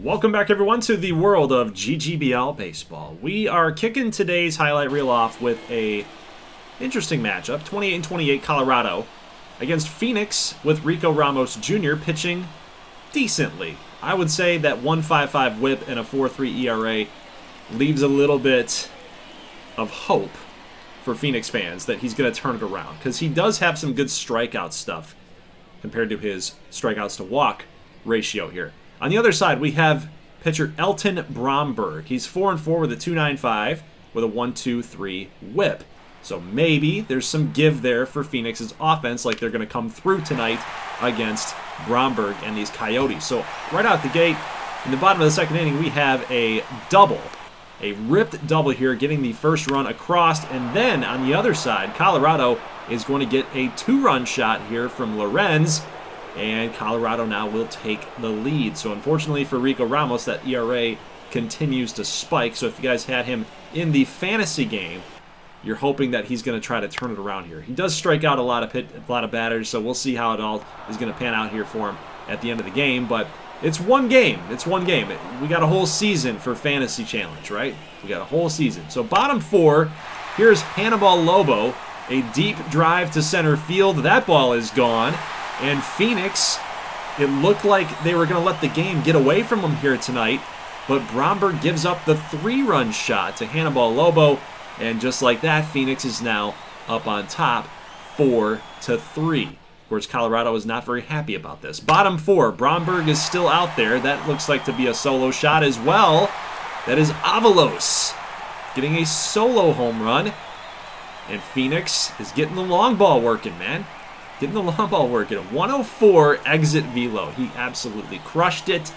Welcome back, everyone, to the world of GGBL baseball. We are kicking today's highlight reel off with a interesting matchup. 28-28 Colorado against Phoenix with Rico Ramos Jr. pitching decently. I would say that 1.55 whip and a 4.3 ERA leaves a little bit of hope for Phoenix fans that he's going to turn it around, because he does have some good strikeout stuff compared to his strikeouts to walk ratio here. On the other side, we have pitcher Elton Bromberg. He's 4-4 with a 2.95 with a 1.23 whip. So maybe there's some give there for Phoenix's offense, like they're going to come through tonight against Bromberg and these Coyotes. So right out the gate, in the bottom of the second inning, we have a double. A ripped double here, getting the first run across. And then on the other side, Colorado is going to get a two-run shot here from Lorenz. And Colorado now will take the lead. So unfortunately for Rico Ramos, that ERA continues to spike. So if you guys had him in the fantasy game, you're hoping that he's going to try to turn it around here. He does strike out a lot of batters, so we'll see how it all is going to pan out here for him at the end of the game. But it's one game. It's one game. We got a whole season for Fantasy Challenge, right? We got a whole season. So bottom four, here's Hannibal Lobo. A deep drive to center field. That ball is gone. And Phoenix, it looked like they were going to let the game get away from them here tonight, but Bromberg gives up the three-run shot to Hannibal Lobo, and just like that, Phoenix is now up on top 4-3. Of course, Colorado is not very happy about this. Bottom four, Bromberg is still out there. That looks like to be a solo shot as well. That is Avalos getting a solo home run, and Phoenix is getting the long ball working, man. Getting the long ball working. 104 exit velo. He absolutely crushed it.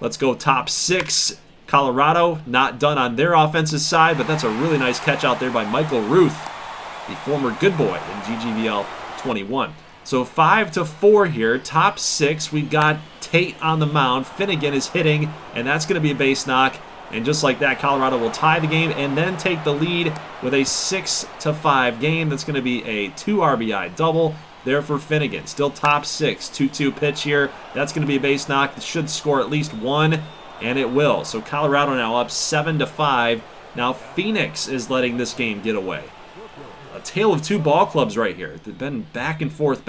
Let's go top six. Colorado not done on their offensive side, but that's a really nice catch out there by Michael Ruth, the former good boy in GGBL 21. So 5-4 here. Top six. We've got Tate on the mound. Finnegan is hitting, and that's going to be a base knock. And just like that, Colorado will tie the game and then take the lead with a 6-5 game. That's going to be a 2 RBI double there for Finnegan. Still top six. 2-2 pitch here. That's going to be a base knock. It should score at least one, and it will. So Colorado now up 7-5. Now Phoenix is letting this game get away. A tale of two ball clubs right here. They've been back and forth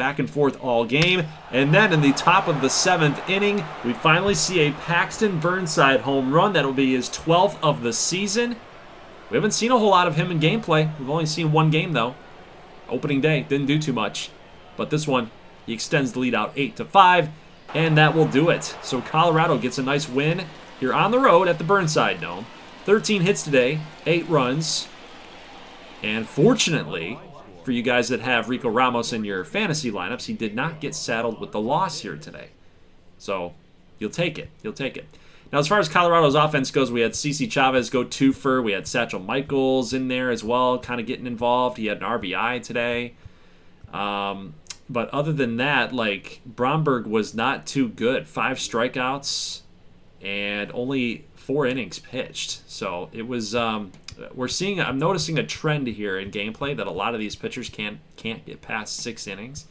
all game. And then in the top of the 7th inning, we finally see a Paxton Burnside home run. That'll be his 12th of the season. We haven't seen a whole lot of him in gameplay. We've only seen one game, though. Opening day, didn't do too much. But this one, he extends the lead out 8-5, and that will do it. So Colorado gets a nice win here on the road at the Burnside Dome. 13 hits today, 8 runs. And fortunately, for you guys that have Rico Ramos in your fantasy lineups, he did not get saddled with the loss here today. So you'll take it. You'll take it. Now, as far as Colorado's offense goes, we had CC Chavez go twofer. We had Satchel Michaels in there as well, kind of getting involved. He had an RBI today. But other than that, like, Bromberg was not too good. 5 strikeouts and only 4 innings pitched. So it was... I'm noticing a trend here in gameplay that a lot of these pitchers can't get past 6 innings.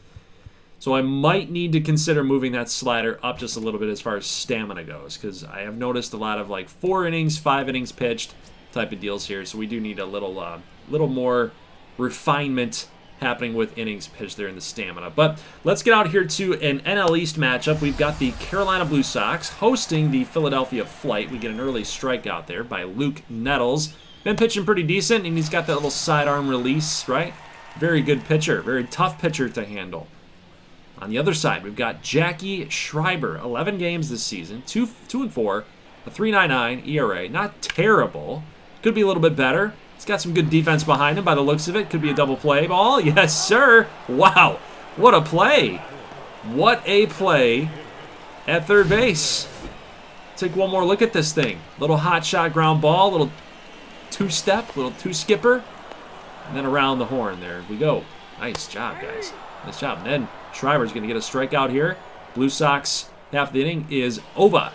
So I might need to consider moving that slider up just a little bit as far as stamina goes, because I have noticed a lot of like 4 innings, 5 innings pitched type of deals here. So we do need a little more refinement happening with innings pitched there in the stamina. But let's get out here to an NL East matchup. We've got the Carolina Blue Sox hosting the Philadelphia Flight. We get an early strikeout there by Luke Nettles. Been pitching pretty decent, and he's got that little sidearm release, right? Very good pitcher, very tough pitcher to handle. On the other side, we've got Jackie Schreiber, 11 games this season, 2-4, a 3.99 ERA. Not terrible. Could be a little bit better. He's got some good defense behind him by the looks of it. Could be a double play ball. Yes, sir. Wow. What a play. What a play at third base. Take one more look at this thing. Little hot shot ground ball, little two-step, little two-skipper, and then around the horn. There we go. Nice job, guys. Nice job. And then Schreiber's going to get a strikeout here. Blue Sox half the inning is over.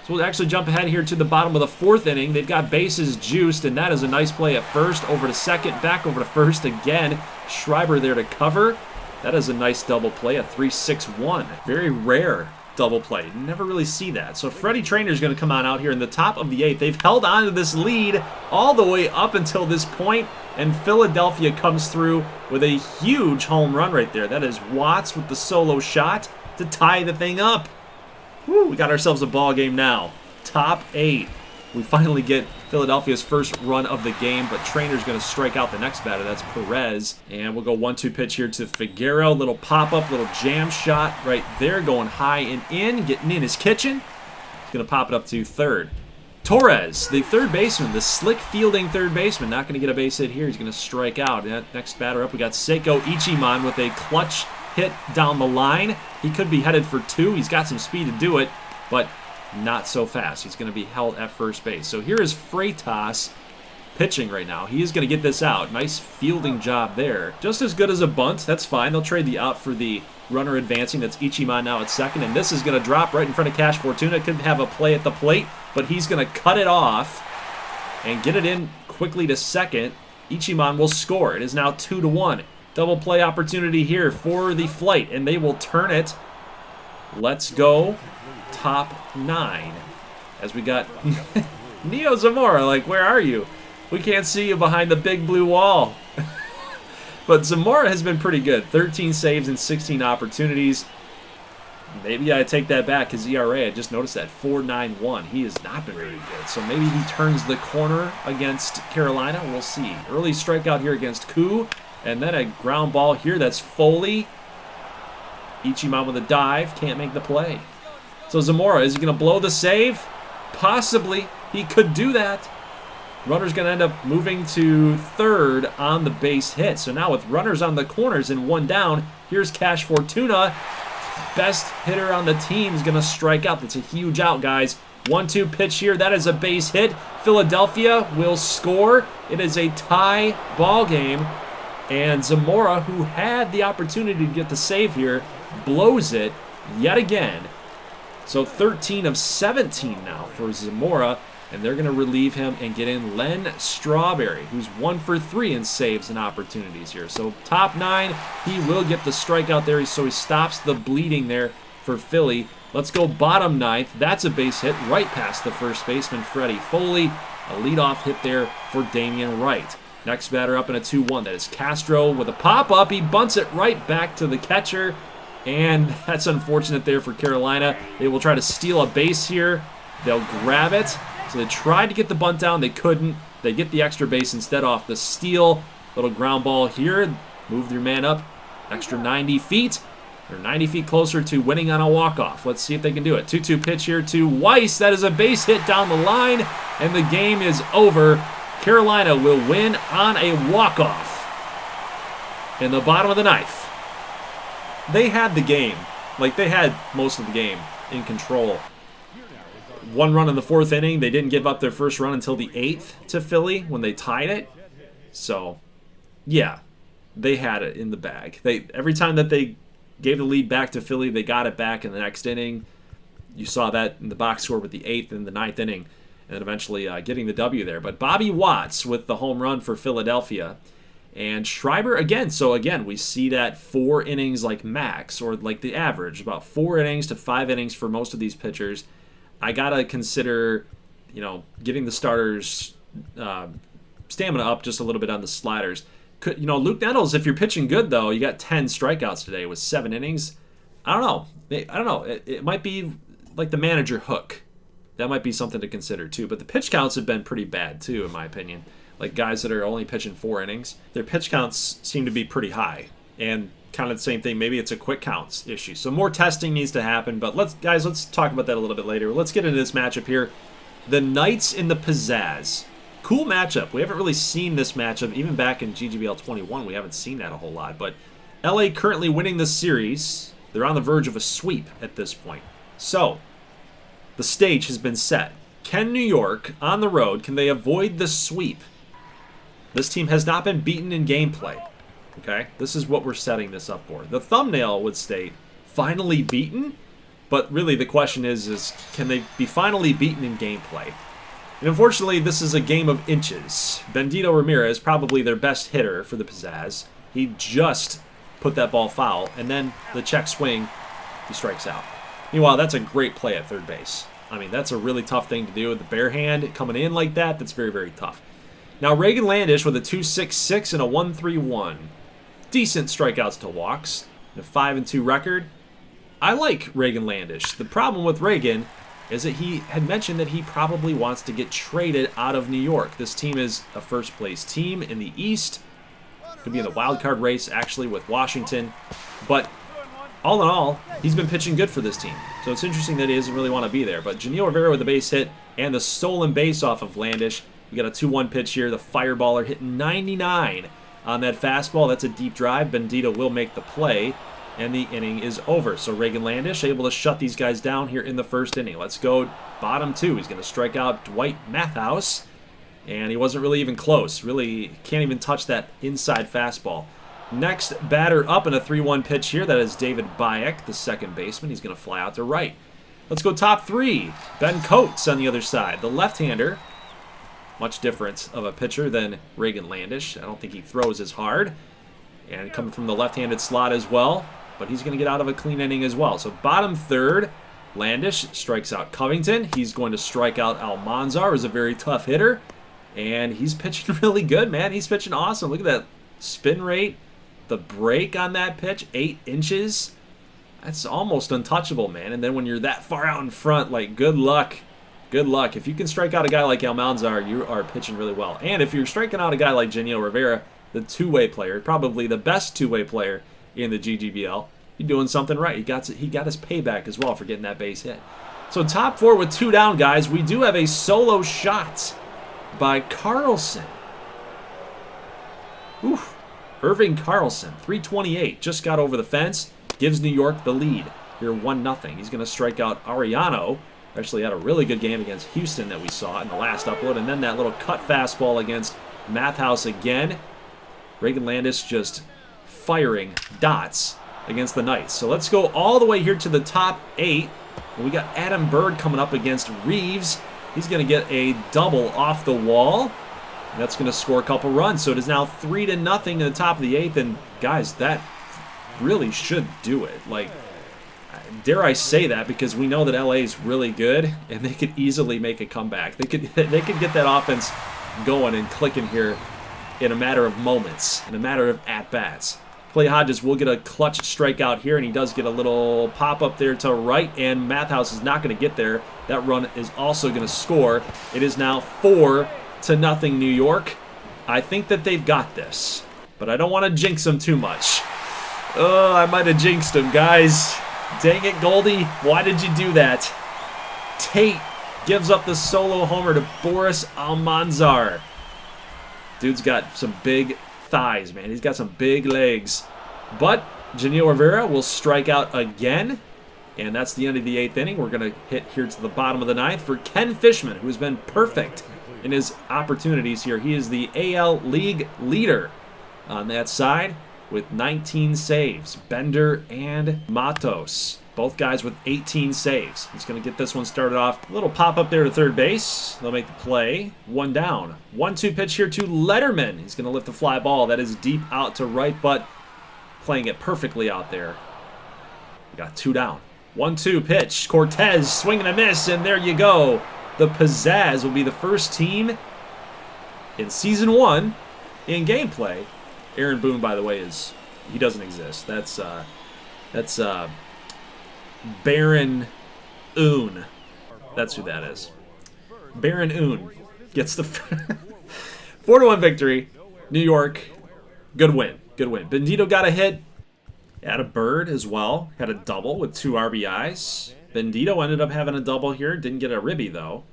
So we'll actually jump ahead here to the bottom of the 4th inning. They've got bases juiced, and that is a nice play at first. Over to second, back over to first again. Schreiber there to cover. That is a nice double play, a 3-6-1. Very rare double play. You never really see that. So Freddie Trainer's going to come on out here in the top of the 8th. They've held on to this lead all the way up until this point, and Philadelphia comes through with a huge home run right there. That is Watts with the solo shot to tie the thing up. Woo, we got ourselves a ball game now. Top 8. We finally get Philadelphia's first run of the game, but Trainer's going to strike out the next batter. That's Perez. And we'll go 1-2 pitch here to Figueroa. Little pop-up, little jam shot right there, going high and in, getting in his kitchen. He's going to pop it up to third. Torres, the third baseman, the slick fielding third baseman, not going to get a base hit here. He's going to strike out. Next batter up, we got Seiko Ichiman with a clutch hit down the line. He could be headed for 2. He's got some speed to do it, but not so fast. He's going to be held at first base. So here is Freitas pitching right now. He is going to get this out. Nice fielding job there. Just as good as a bunt. That's fine. They'll trade the out for the runner advancing. That's Ichiman now at second. And this is going to drop right in front of Cash Fortuna. Could have a play at the plate, but he's going to cut it off and get it in quickly to second. Ichiman will score. It is now 2-1. Double play opportunity here for the flight, and they will turn it. Let's go. Top 9. As we got Neo Zamora, like, where are you? We can't see you behind the big blue wall. But Zamora has been pretty good. 13 saves and 16 opportunities. Maybe I take that back. His ERA, I just noticed that, 4.91. He has not been very good. So maybe he turns the corner against Carolina. We'll see. Early strikeout here against Koo. And then a ground ball here. That's Foley. Ichiman with a dive. Can't make the play. So Zamora, is he going to blow the save? Possibly. He could do that. Runner's going to end up moving to third on the base hit. So now with runners on the corners and 1 down, here's Cash Fortuna. Best hitter on the team is going to strike out. That's a huge out, guys. 1-2 pitch here. That is a base hit. Philadelphia will score. It is a tie ball game. And Zamora, who had the opportunity to get the save here, blows it yet again. So 13 of 17 now for Zamora, and they're going to relieve him and get in Len Strawberry, who's 1 for 3 in saves and opportunities here. So top 9, he will get the strikeout there, so he stops the bleeding there for Philly. Let's go bottom 9th. That's a base hit right past the first baseman, Freddie Foley. A leadoff hit there for Damian Wright. Next batter up in a 2-1. That is Castro with a pop-up. He bunts it right back to the catcher. And that's unfortunate there for Carolina. They will try to steal a base here. They'll grab it. So they tried to get the bunt down. They couldn't. They get the extra base instead off the steal. Little ground ball here. Move their man up. Extra 90 feet. They're 90 feet closer to winning on a walk-off. Let's see if they can do it. 2-2 pitch here to Weiss. That is a base hit down the line. And the game is over. Carolina will win on a walk-off in the bottom of the 9th. They had the game. Like, they had most of the game in control. 1 run in the 4th inning. They didn't give up their first run until the 8th to Philly when they tied it. So, yeah, they had it in the bag. Every time that they gave the lead back to Philly, they got it back in the next inning. You saw that in the box score with the 8th and the 9th inning. And then eventually getting the W there. But Bobby Watts with the home run for Philadelphia. And Schreiber again. So again, we see that 4 innings like max, or like the average, about 4 innings to 5 innings for most of these pitchers. I got to consider, getting the starters' stamina up just a little bit on the sliders. Luke Nettles, if you're pitching good, though, you got 10 strikeouts today with 7 innings. I don't know. It might be like the manager hook. That might be something to consider, too. But the pitch counts have been pretty bad, too, in my opinion. Like guys that are only pitching 4 innings, their pitch counts seem to be pretty high. And kind of the same thing, maybe it's a quick counts issue. So more testing needs to happen. But let's talk about that a little bit later. Let's get into this matchup here. The Knights in the Pizzazz. Cool matchup. We haven't really seen this matchup. Even back in GGBL 21, we haven't seen that a whole lot. But LA currently winning the series. They're on the verge of a sweep at this point. So the stage has been set. Can New York, on the road, can they avoid the sweep? This team has not been beaten in gameplay. Okay? This is what we're setting this up for. The thumbnail would state, finally beaten? But really the question is can they be finally beaten in gameplay? And unfortunately, this is a game of inches. Bendito Ramriez, probably their best hitter for the Pizzazz. He just put that ball foul, and then the check swing, he strikes out. Meanwhile, that's a great play at third base. I mean, that's a really tough thing to do with the bare hand coming in like that. That's very, very tough. Now, Reagan Landish with a 2.66 and a 1.31. Decent strikeouts to walks. A 5-2 record. I like Reagan Landish. The problem with Reagan is that he had mentioned that he probably wants to get traded out of New York. This team is a first-place team in the East. Could be in the wild card race, actually, with Washington. But all in all, he's been pitching good for this team. So it's interesting that he doesn't really want to be there. But Janil Rivera with the base hit and the stolen base off of Landish. We got a 2-1 pitch here. The fireballer hit 99 on that fastball. That's a deep drive. Bendito will make the play. And the inning is over. So Reagan Landish able to shut these guys down here in the first inning. Let's go bottom 2. He's going to strike out Dwight Mathhouse. And he wasn't really even close. Really can't even touch that inside fastball. Next batter up in a 3-1 pitch here. That is David Bayek, the second baseman. He's going to fly out to right. Let's go top 3. Ben Coates on the other side. The left-hander. Much different of a pitcher than Reagan Landish. I don't think he throws as hard. And coming from the left-handed slot as well. But he's going to get out of a clean inning as well. So bottom 3rd, Landish strikes out Covington. He's going to strike out Almanzar, who's a very tough hitter. And he's pitching really good, man. He's pitching awesome. Look at that spin rate. The break on that pitch, 8 inches. That's almost untouchable, man. And then when you're that far out in front, like, good luck. Good luck. If you can strike out a guy like Almanzar, you are pitching really well. And if you're striking out a guy like Janil Rivera, the two-way player, probably the best two-way player in the GGBL, you're doing something right. He got his payback as well for getting that base hit. So top 4 with 2 down, guys. We do have a solo shot by Carlson. Oof. Irving Carlson, 328, just got over the fence, gives New York the lead. Here 1-0. He's going to strike out Ariano. Actually had a really good game against Houston that we saw in the last upload. And then that little cut fastball against Mathhouse again. Reagan Landish just firing dots against the Knights. So let's go all the way here to the top 8. And we got Adam Bird coming up against Reeves. He's going to get a double off the wall. And that's going to score a couple runs. So it is now 3-0 in the top of the 8th. And guys, that really should do it. Like, dare I say that, because we know that LA is really good and they could easily make a comeback. They could get that offense going and clicking here in a matter of moments, in a matter of at-bats. Clay Hodges will get a clutch strikeout here, and he does get a little pop-up there to right, and Mathhouse is not going to get there. That run is also going to score. It is now 4-0 New York. I think that they've got this, but I don't want to jinx them too much. Oh, I might have jinxed them, guys. Dang it, Goldie. Why did you do that? Tate gives up the solo homer to Boris Almanzar. Dude's got some big thighs, man. He's got some big legs. But Janil Rivera will strike out again. And that's the end of the 8th inning. We're going to hit here to the bottom of the 9th for Ken Fishman, who's been perfect in his opportunities here. He is the AL League leader on that side with 19 saves. Bender and Matos, both guys with 18 saves. He's going to get this one started off. A little pop-up there to third base. They'll make the play. 1 down. 1-2 pitch here to Lederman. He's going to lift the fly ball. That is deep out to right, but playing it perfectly out there. We got 2 down. 1-2 pitch. Cortez swing and a miss, and there you go. The Pizzazz will be the first team in Season 1 in gameplay. Aaron Boone, by the way, he doesn't exist. That's Baron Oon. That's who that is. Baron Oon gets the 4-1 victory. New York, good win. Good win. Bendito got a hit. Had a bird as well. Had a double with 2 RBIs. Bendito ended up having a double here. Didn't get a ribby, though.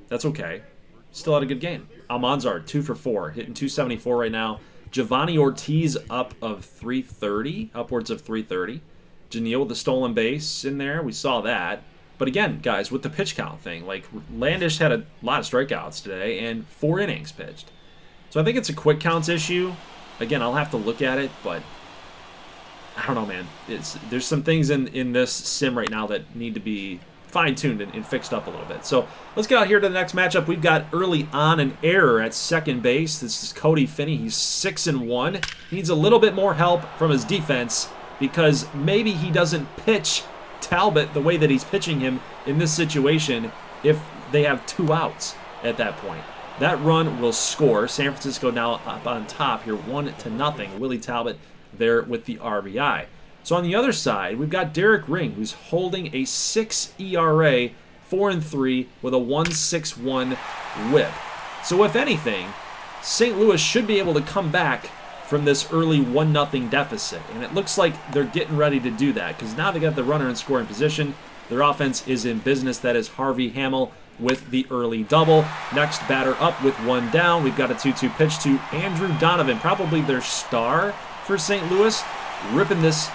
That's okay. Still had a good game. Almanzar, 2 for 4. Hitting 274 right now. Giovanni Ortiz up of 330. Upwards of 330. Janil with the stolen base in there. We saw that. But again, guys, with the pitch count thing, like, Landish had a lot of strikeouts today and 4 innings pitched. So I think it's a quick counts issue. Again, I'll have to look at it, but I don't know, man. There's some things in this sim right now that need to be fine-tuned and fixed up a little bit. So let's get out here to the next matchup. We've got early on an error at second base. This is Cody Finney. He's 6-1. Needs a little bit more help from his defense because maybe he doesn't pitch Talbot the way that he's pitching him in this situation if they have 2 outs at that point. That run will score. San Francisco now up on top here, 1-0. Willie Talbot there with the RBI. So on the other side, we've got Derek Ring, who's holding a 6 ERA, 4-3 with a 1.61 WHIP. So if anything, St. Louis should be able to come back from this early 1-0 deficit. And it looks like they're getting ready to do that because now they got the runner in scoring position. Their offense is in business. That is Harvey Hamel with the early double. Next batter up with 1 down. We've got a 2-2 pitch to Andrew Donovan, probably their star for St. Louis, ripping this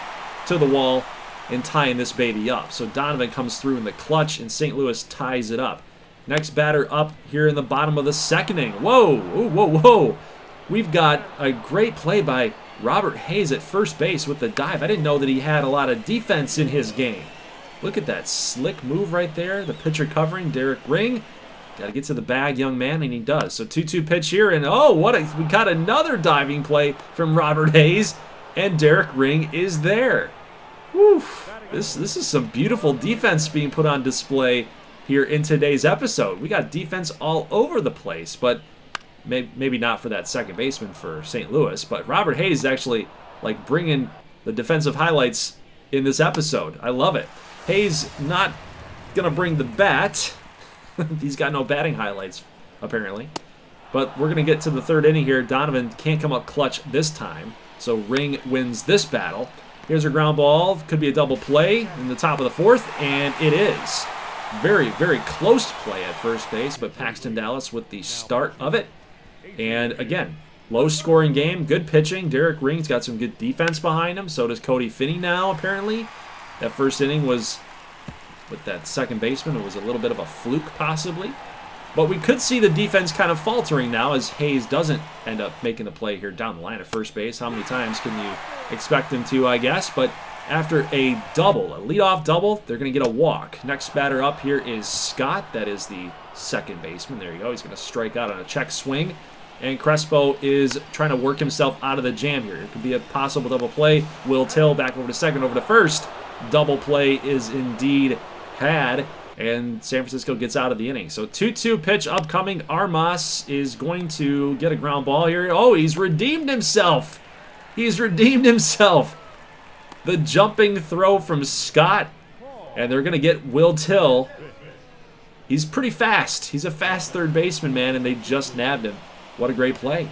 to the wall and tying this baby up. So Donovan comes through in the clutch, and St. Louis ties it up. Next batter up here in the bottom of the 2nd inning. Whoa, whoa, whoa. We've got a great play by Robert Hayes at first base with the dive. I didn't know that he had a lot of defense in his game. Look at that slick move right there. The pitcher covering, Derek Ring. Got to get to the bag, young man, and he does. So 2-2 pitch here, and we got another diving play from Robert Hayes, and Derek Ring is there. Whew. This is some beautiful defense being put on display here in today's episode. We got defense all over the place, but maybe not for that second baseman for St. Louis, but Robert Hayes is actually like bringing the defensive highlights in this episode. I love it. Hayes not going to bring the bat. He's got no batting highlights, apparently. But we're going to get to the 3rd inning here. Donovan can't come up clutch this time, so Ring wins this battle. Here's a ground ball. Could be a double play in the top of the 4th, and it is. Very, very close play at first base, but Paxton Dallas with the start of it. And again, low-scoring game, good pitching. Derek Ring's got some good defense behind him. So does Cody Finney now, apparently. That first inning was, with that second baseman, it was a little bit of a fluke, possibly. But we could see the defense kind of faltering now as Hayes doesn't end up making the play here down the line at first base. How many times can you expect him to, I guess? But after a double, a leadoff double, they're going to get a walk. Next batter up here is Scott. That is the second baseman. There you go. He's going to strike out on a check swing. And Crespo is trying to work himself out of the jam here. It could be a possible double play. Will Till back over to second, over to first. Double play is indeed had, and San Francisco gets out of the inning. So 2-2 pitch upcoming. Armas is going to get a ground ball here. Oh, he's redeemed himself. He's redeemed himself. The jumping throw from Scott, and they're going to get Will Till. He's pretty fast. He's a fast third baseman, man, and they just nabbed him. What a great play.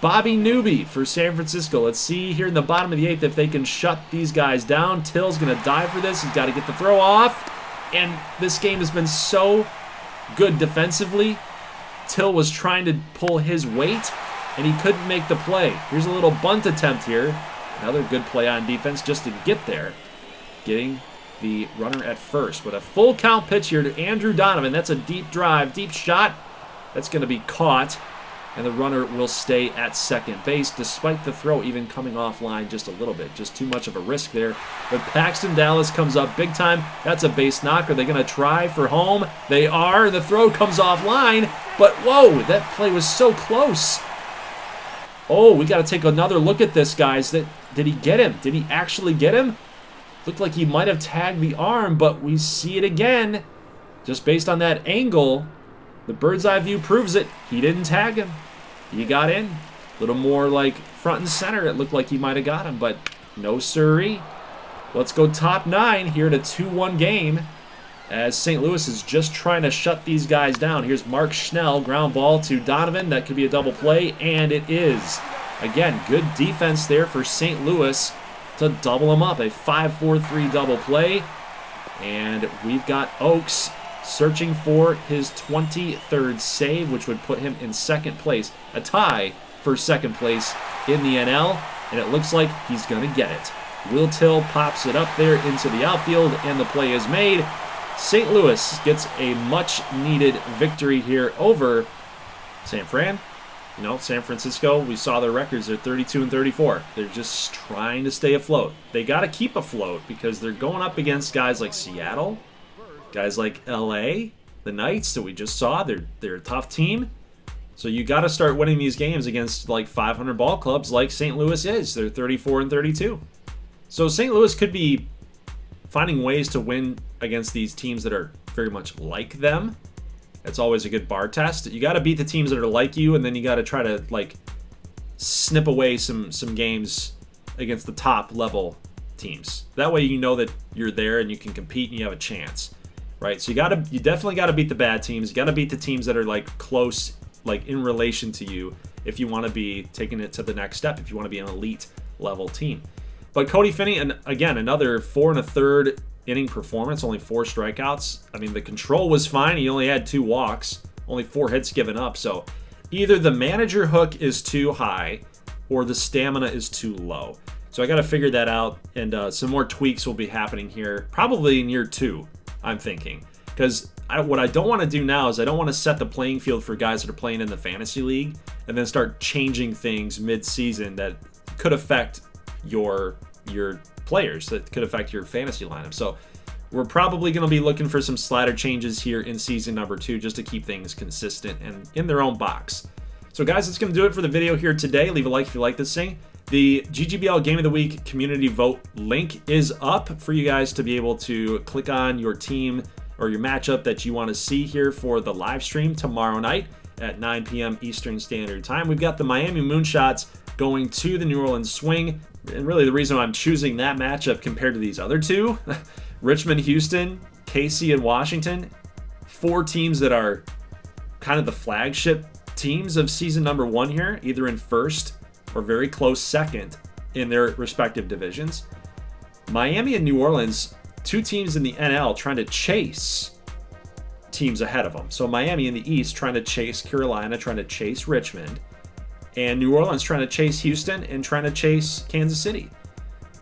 Bobby Newby for San Francisco. Let's see here in the bottom of the 8th if they can shut these guys down. Till's going to dive for this. He's got to get the throw off. And this game has been so good defensively. Till was trying to pull his weight, and he couldn't make the play. Here's a little bunt attempt here. Another good play on defense just to get there. Getting the runner at first. But a full count pitch here to Andrew Donovan. That's a deep drive, deep shot. That's going to be caught. And the runner will stay at second base, despite the throw even coming offline just a little bit. Just too much of a risk there. But Paxton Dallas comes up big time. That's a base knock. Are they going to try for home? They are. The throw comes offline. But, whoa, that play was so close. Oh, we got to take another look at this, guys. Did he get him? Did he actually get him? Looked like he might have tagged the arm, but we see it again. Just based on that angle, the bird's eye view proves it. He didn't tag him. He got in. A little more like front and center. It looked like he might have got him, but no siree. Let's go top 9 here at a 2-1 game as St. Louis is just trying to shut these guys down. Here's Mark Schnell, ground ball to Donovan. That could be a double play, and it is. Again, good defense there for St. Louis to double them up. A 5-4-3 double play, and we've got Oaks searching for his 23rd save, which would put him in second place. A tie for second place in the NL, and it looks like he's going to get it. Will Till pops it up there into the outfield, and the play is made. St. Louis gets a much-needed victory here over San Fran. You know, San Francisco, we saw their records. They're 32-34. They're just trying to stay afloat. They got to keep afloat because they're going up against guys like Seattle, guys like LA, the Knights that we just saw. They're a tough team. So you got to start winning these games against like 500 ball clubs like St. Louis is. They're 34-32. So St. Louis could be finding ways to win against these teams that are very much like them. It's always a good bar test. You got to beat the teams that are like you, and then you got to try to like snip away some games against the top level teams. That way you know that you're there and you can compete and you have a chance, right? So you definitely got to beat the bad teams. You got to beat the teams that are like close, like in relation to you, if you want to be taking it to the next step, if you want to be an elite level team. But Cody Finney, and again, another 4 1/3 inning performance, only 4 strikeouts. I mean, the control was fine. He only had 2 walks, only 4 hits given up. So either the manager hook is too high or the stamina is too low. So I got to figure that out, and some more tweaks will be happening here, probably in year 2, I'm thinking. Because what I don't want to do now is I don't want to set the playing field for guys that are playing in the fantasy league and then start changing things mid-season that could affect your players, that could affect your fantasy lineup. So we're probably going to be looking for some slider changes here in season number 2 just to keep things consistent and in their own box. So guys, that's going to do it for the video here today. Leave a like if you like this thing. The GGBL Game of the Week community vote link is up for you guys to be able to click on your team or your matchup that you want to see here for the live stream tomorrow night at 9 p.m. Eastern Standard Time. We've got the Miami Moonshots going to the New Orleans Swing. And really the reason why I'm choosing that matchup compared to these other two, Richmond, Houston, KC, and Washington, 4 teams that are kind of the flagship teams of season number 1 here, either in first or very close second in their respective divisions. Miami and New Orleans, 2 teams in the NL trying to chase teams ahead of them. So Miami in the East trying to chase Carolina, trying to chase Richmond, and New Orleans trying to chase Houston and trying to chase Kansas City.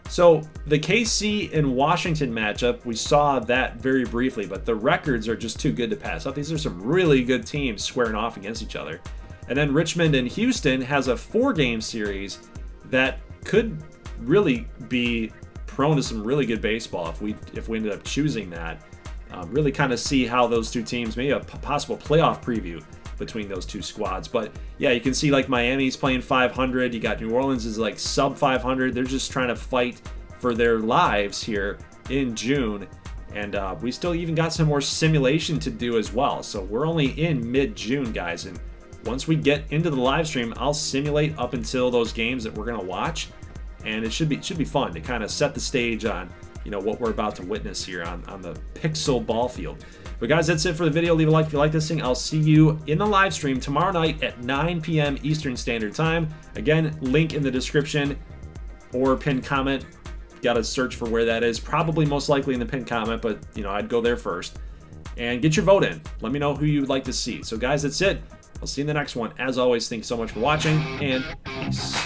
So the KC and Washington matchup, we saw that very briefly, but the records are just too good to pass up. These are some really good teams squaring off against each other. And then Richmond and Houston has a 4-game series that could really be prone to some really good baseball if we ended up choosing that. Really kind of see how those 2 teams, maybe a possible playoff preview between those 2 squads. But yeah, you can see like Miami's playing 500. You got New Orleans is like sub 500. They're just trying to fight for their lives here in June. And we still even got some more simulation to do as well. So we're only in mid-June, guys. And once we get into the live stream, I'll simulate up until those games that we're going to watch. And it should be fun to kind of set the stage on, you know, what we're about to witness here on the pixel ball field. But guys, that's it for the video. Leave a like if you like this thing. I'll see you in the live stream tomorrow night at 9 p.m. Eastern Standard Time. Again, link in the description or pinned comment. Got to search for where that is. Probably most likely in the pinned comment, but you know, I'd go there first. And get your vote in. Let me know who you'd like to see. So guys, that's it. I'll see you in the next one. As always, thanks so much for watching, and peace.